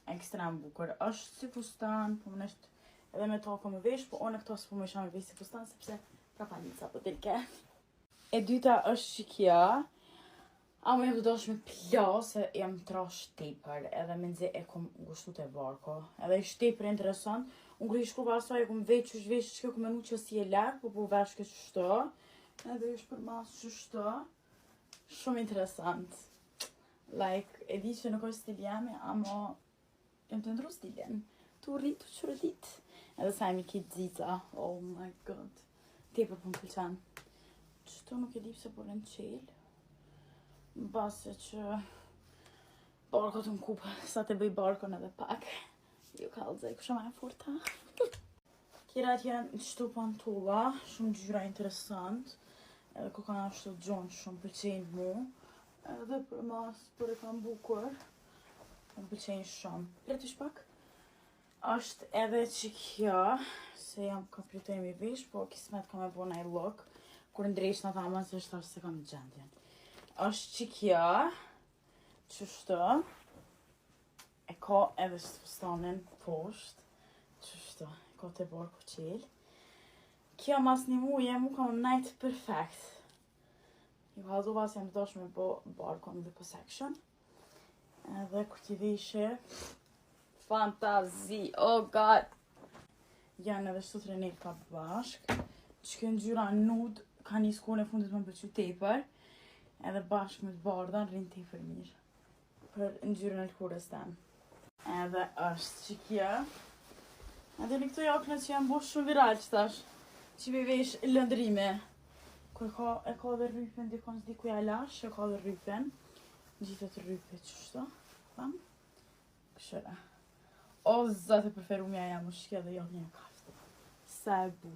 ekstrem bukur. Është si fustan, po më nështë edhe me toko më vesh, po unë këto s'po më isha me vesh si fustan, sepse ka palica po delke. E dyta është që kjo, a më jam të dosh me pla, se jam trash tepër, edhe me nxe e kom gushtu të varko. Edhe ishtë tepër interesant, unë kërë i shku pasaj e kom veç që kom menu që si e lak, po vesh këtë qështu, edhe ishtë për mas qështu, shumë interesant. Like, e di që nuk është stil jemi, ama jam të ndru stilin. Tu rritu që rrit. Edhe sa jemi kitë zita, oh my god. Tepër për më pëlqen. Qëto nuk e di pse por në qelë. Base që barko të më kupë, sa të bëj barkon edhe pak. Ju kalëzaj, kusha ma e furta. Kjerat janë qëto pantolla, shumë gjyra interesant. Edhe ko kanë ashtu gjonë shumë pëlqenjë mu. Edhe për mas, për e kam bukur. Më pëlqenjë shumë. Pletish pak. Është edhe që kjo, se jam kompletoj mi vish, po kismet kam e bo naj look. Kur ndrejsh në thamën se është se kam gjendjen. Është që kjo, qështu, e ka edhe fustanin poshtë, qështu, e ka të barku qelë. Kjo mas një muje mu kam najtë perfekt. Ju halzova se jam të dosh me bo barkon dhe po section. Edhe kur t'i vishe, fantazi, oh god! Janë edhe shtu trenit ka bashk, që kënë gjyra nude, ka një skone fundit më pëlqy tepër, edhe bashkë me të bardhan rinë tepër mirë, për ngjyrën e lkurës tem. Edhe është që kjo, edhe në këto jakne që janë bosh shumë viral që tash, që me vesh lëndrime, ku e ka dhe rrypen, dikon s'di ku ja lash, e ka dhe rrypen, gjithët rrype qështu, tham, këshëra. O, zate preferumja jam, është kjo dhe jo një kaftë, sa e bu.